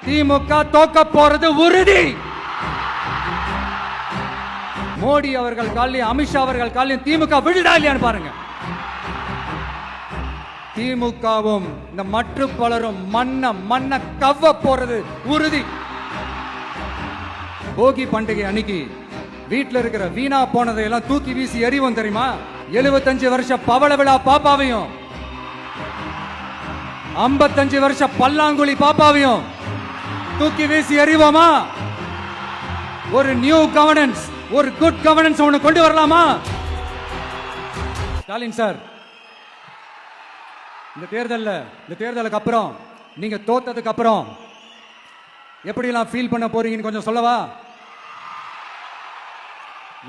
திமுக தோக்க போறது உறுதி. மோடி அவர்கள் காலையும் அமித்ஷா அவர்கள் காலையும் திமுக விழுதா இல்லையான்னு பாருங்க. திமுகவும் இந்த மற்ற பலரும் மண்ண கவ்வ போறது உறுதி. போகி பண்டிகை அன்னைக்கு வீட்டுல இருக்கிற வீணா போனதையெல்லாம் தூக்கி வீசி எறிவோம் தெரியுமா? 75 வருஷ பவள விழா பாப்பாவையும் 55 வருஷ பல்லாங்குழி பாப்பாவையும் தூக்கி வீசி எறிவோமா? ஒரு நியூ கவர்னன்ஸ், ஒரு குட் கவர்னன்ஸ் ஒன்று கொண்டு வரலாமா? ஸ்டாலின் சார், இந்த தேர்தலுக்கு அப்புறம் நீங்க தோத்ததுக்கு அப்புறம் எப்படிலாம் ஃபீல் பண்ண போறீங்கன்னு கொஞ்சம் சொல்லவா?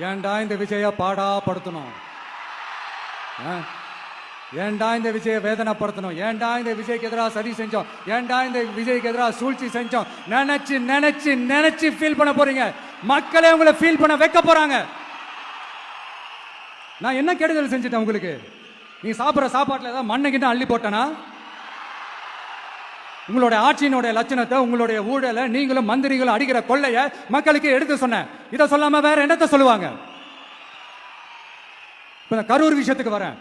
ஏன்டா இந்த விஜய பாடா படுத்தணும்? ஏன்டா இந்த விஜய வேதனைப்படுத்தணும்? ஏன்டா இந்த விஜய்க்கு எதிராக சதி செஞ்சோம்? ஏன்டா இந்த விஜய்க்கு எதிராக சூழ்ச்சி செஞ்சோம்? நினைச்சு நினைச்சு நினைச்சு ஃபீல் பண்ண போறீங்க. மக்களே உங்களை ஃபீல் பண்ண வைக்க போறாங்க. நான் என்ன கெடுதல் செஞ்சுட்டேன் உங்களுக்கு? நீ சாப்பிட்ற சாப்பாட்டில் ஏதாவது மண்ணை கிட்ட அள்ளி போட்டனா? உங்களுடைய ஆட்சியினுடைய லட்சணத்தை, உங்களுடைய ஊழலை, நீங்களும் மந்திரிகளும் அடிக்கிற கொள்ளைய மக்களுக்கு எடுத்து சொன்னேன். இதை சொல்லாம வேற என்னத்தை சொல்லுவாங்க? இப்ப கரூர் விஷயத்துக்கு வரேன்.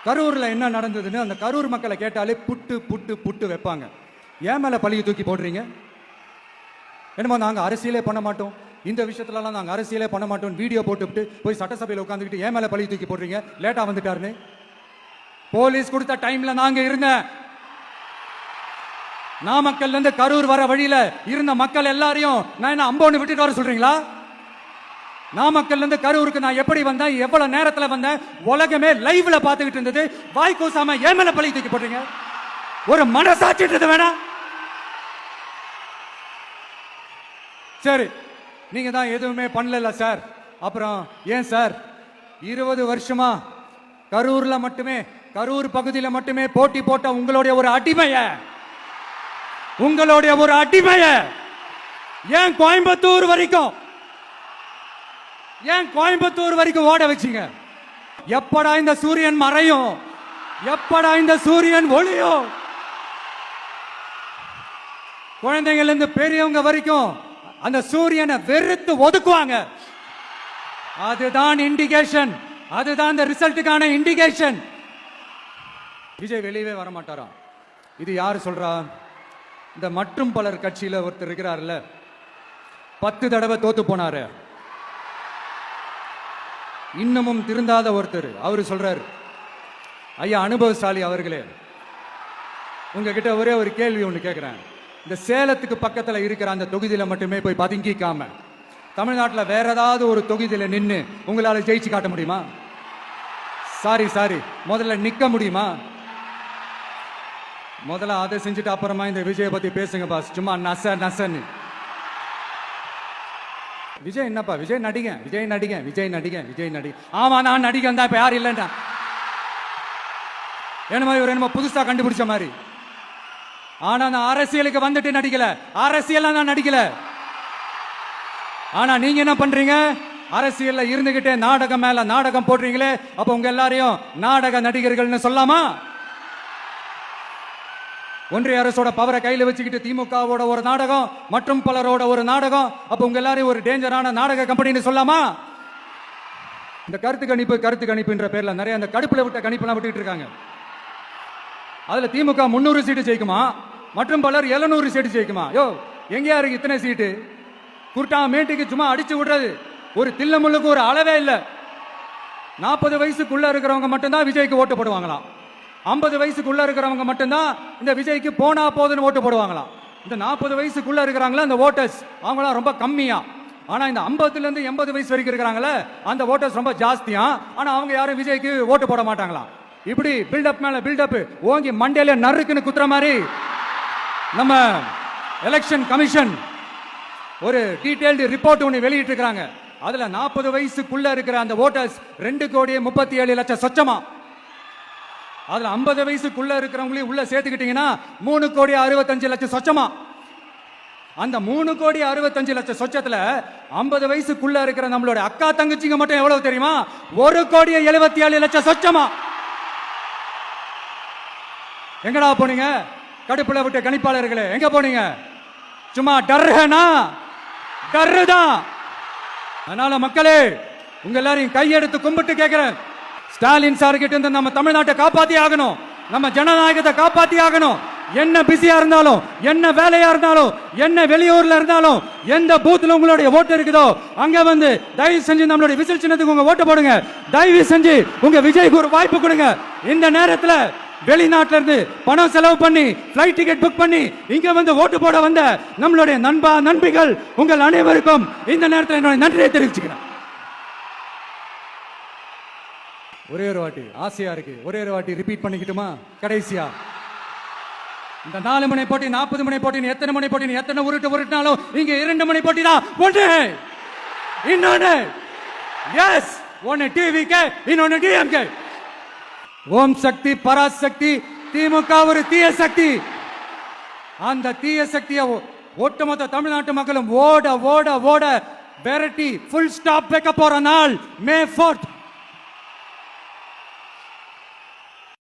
கரூர்ல என்ன நடந்ததுன்னு அந்த கரூர் மக்களை கேட்டாலே புட்டு புட்டு புட்டு வைப்பாங்க. ஏன் மேல பழிய தூக்கி போடுறீங்க? என்னமோ நாங்க அரசியலே பண்ண மாட்டோம், இந்த விஷயத்துலலாம் நாங்க அரசியலே பண்ண மாட்டோம் வீடியோ போட்டுவிட்டு போய் சட்டசபையில் உட்காந்துக்கிட்டு ஏன் மேல பழிய தூக்கி போடுறீங்க? லேட்டா வந்துட்டாருன்னு போலீஸ் கொடுத்த டைம்ல நாங்க இருந்தேன். நாமக்கல்ல இருந்து கரூர் வர வழியில இருந்த மக்கள் எல்லாரையும் நான் என்ன அம்போன்னு விட்டுட்டு வர சொல்றீங்களா? நாமக்கல்ல இருந்து கரூருக்கு நான் எப்படி வந்தேன், எவ்வளவு நேரத்துல வந்தேன், உலகமே லைவ்ல பாத்துக்கிட்டு இருந்தது. வாய் கூசாம ஏன் மேல பழி தூக்கி போடுறீங்க? ஒரு மனசாட்சின்றது வேணாம்? சரி, நீங்க தான் எதுவுமே பண்ணல சார். அப்புறம் ஏன் சார் 20 வருஷமா கரூர்ல மட்டுமே, கரூர் பகுதியில் மட்டுமே போட்டி போட்ட உங்களுடைய ஒரு அடிமைய ஏன் கோயம்புத்தூர் வரைக்கும் ஓட வச்சீங்க? எப்படா இந்த சூரியன் மறையும்? எப்படா இந்த சூரியன் ஒளியும்? குழந்தைகள் இருந்து பெரியவங்க வரைக்கும் அந்த சூரியனை வெறுத்து ஒதுக்குவாங்க. அதுதான் இண்டிகேஷன், அதுதான் இந்த ரிசல்ட்டுக்கான இண்டிகேஷன். விஜய் வெளியவே வர மாட்டாரா? இது யாரு சொல்றா? இந்த மற்றும் பலர் கட்சியில ஒருத்தர் இருக்கிறார்ல, 10 தடவை தோத்து போனாரு, இன்னமும் திருந்தாத ஒருத்தர். அவரு சொல்றாரு, ஐயா அனுபவசாலி அவர்களே, உங்ககிட்ட ஒரே ஒரு கேள்வி ஒன்று கேட்கிறேன். இந்த சேலத்துக்கு பக்கத்துல இருக்கிற அந்த தொகுதியில மட்டுமே போய் பதுங்கிக்காம தமிழ்நாட்டில் வேற ஏதாவது ஒரு தொகுதியில நின்று உங்களால ஜெயிச்சு காட்ட முடியுமா? சாரி, முதல்ல நிக்க முடியுமா? முதல்ல அதை செஞ்சுட்டு அப்புறமா இந்த விஜய பத்தி பேசுங்க பாஸ். சும்மா நசன்னு. விஜய் என்னப்பா, விஜய் நடிகன். ஆமா, நான் நடிகன் தான். இப்ப யாரும் இல்லைன்றா? என்னமோ இவர் என்னமோ புதுசா கண்டுபிடிச்ச மாதிரி. ஆனா நான் அரசியலுக்கு வந்துட்டு நடிக்கல, அரசியல் நான் நடிக்கல. ஆனா நீங்க என்ன பண்றீங்க? அரசியல்ல இருந்துகிட்டே நாடகம் மேல நாடகம் போடுறீங்களே. அப்ப உங்க எல்லாரையும் நாடக நடிகர்கள்னு சொல்லாமா? ஒன்றிய அரசோட பவரை கையில வச்சுக்கிட்டு திமுகவோட ஒரு நாடகம், மற்றும் பலரோட ஒரு நாடகம். அப்ப உங்க எல்லாரையும் ஒரு டேஞ்சரான நாடக கம்பெனின்னு சொல்லாமா? இந்த கருத்து கணிப்புன்ற பேர்ல நிறைய அந்த கடுப்புல விட்ட கணிப்பெல்லாம் விட்டுட்டு இருக்காங்க. அதுல திமுக 300 சீட்டு ஜெயிக்குமா, மற்றும் பலர் 700 சீட்டு ஜெயிக்குமா? யோ, எங்கயா இருக்கு இத்தனை சீட்டு? குருட்டா மேட்டுக்கு சும்மா அடிச்சு விடுறது. ஒரு தில்லமுள்ளுக்கு ஒரு அளவே இல்லை. 40 வயசுக்குள்ள இருக்கிறவங்க மட்டும்தான் விஜய்க்கு ஓட்டு போடுவாங்களாம். 50 வயசுக்குள்ள இருக்கிறவங்க மட்டும்தான் இந்த விஜய்க்கு போனா போதுன்னு ஓட்டு போடுவாங்களாம். இந்த 40 வயசுக்குள்ள இருக்கிறாங்களா அந்த ஓட்டர்ஸ், அவங்களாம் ரொம்ப கம்மியா. ஆனா இந்த 50ல இருந்து 80 வயசு வரைக்கும் இருக்கிறாங்களே அந்த ஓட்டர்ஸ் ரொம்ப ஜாஸ்தியா. ஆனா அவங்க யாரும் விஜய்க்கு ஓட்டு போட மாட்டாங்களாம். இப்படி பில்டப் மேல பில்டப் ஓங்கி மண்டையில நறுக்குன்னு குத்துற மாதிரி நம்ம எலெக்ஷன் கமிஷன் ஒரு டீடைல்டு ரிப்போர்ட் ஒன்று வெளியிட்டு இருக்காங்க. அதுல 40 வயசுக்குள்ள இருக்கிற அந்த ஓட்டர்ஸ் 2,37,00,000 சொச்சமா. அதுல 50 வயசுக்குள்ள இருக்கிறவங்களையும் உள்ள சேர்த்துக்கிட்டீங்கன்னா 3,65,00,000 சொச்சமா. அந்த 3,65,00,000 சொச்சத்துல 50 வயசுக்குள்ள இருக்கிற நம்மளோட அக்கா தங்கச்சிங்க மட்டும் எவ்வளவு தெரியுமா? 1,77,00,000 சொச்சமா. எங்கடா போனீங்க? கடுப்புல விட்ட கணிப்பாளர்களே எங்க போனீங்க? சும்மா டர்ஹனா டர்தான். அதனால மக்களே உங்க எல்லாரையும் கையெடுத்து கும்பிட்டு கேட்கிறேன், ஸ்டாலின் சார் கிட்ட இருந்து நம்ம தமிழ்நாட்டை காப்பாத்தி ஆகணும், நம்ம ஜனநாயகத்தை காப்பாத்தி ஆகணும். என்ன பிஸியா இருந்தாலும், என்ன வேலையா இருந்தாலும், என்ன வெளியூர்ல இருந்தாலும், எந்த பூத்துல உங்களுடைய ஓட்டு இருக்குதோ அங்க வந்து தயவு செஞ்சு நம்மளுடைய விசில் சின்னத்துக்கு உங்க ஓட்டு போடுங்க. தயவு செஞ்சு உங்க விஜய்க்கு ஒரு வாய்ப்பு கொடுங்க. இந்த நேரத்துல வெளிநாட்டுல இருந்து பணம் செலவு பண்ணி பிளைட் டிக்கெட் புக் பண்ணி இங்க வந்து ஓட்டு போட வந்த நம்மளுடைய நண்பிகள் உங்கள் அனைவருக்கும் இந்த நேரத்தில் என்னுடைய நன்றியை தெரிவிச்சுக்கிறேன். ஒரே ஒரு வாட்டி ஆசையா இருக்கு, ஒரே ஒரு வாட்டி ரிப்பீட் பண்ணிக்கிட்டுமா? கடைசியா இந்த 4 மணி போட்டி, 40 மணி போட்டி, எத்தனை மணி போட்டி, எத்தனை உருட்டினாலும் இங்க 2 மணி போட்டி தான். ஒன்று இன்னொன்னு எஸ், ஒன்னு டிவிகே, இன்னொன்னு டிஎம்கே. ஓம் சக்தி பராசக்தி, திமுக ஒரு தீய சக்தி. அந்த தீய சக்தியை ஒட்டுமொத்த தமிழ்நாட்டு மக்களும் ஓட ஓட ஓட விரட்டி ஃபுல் ஸ்டாப் வைக்க போற நாள் மே 4th.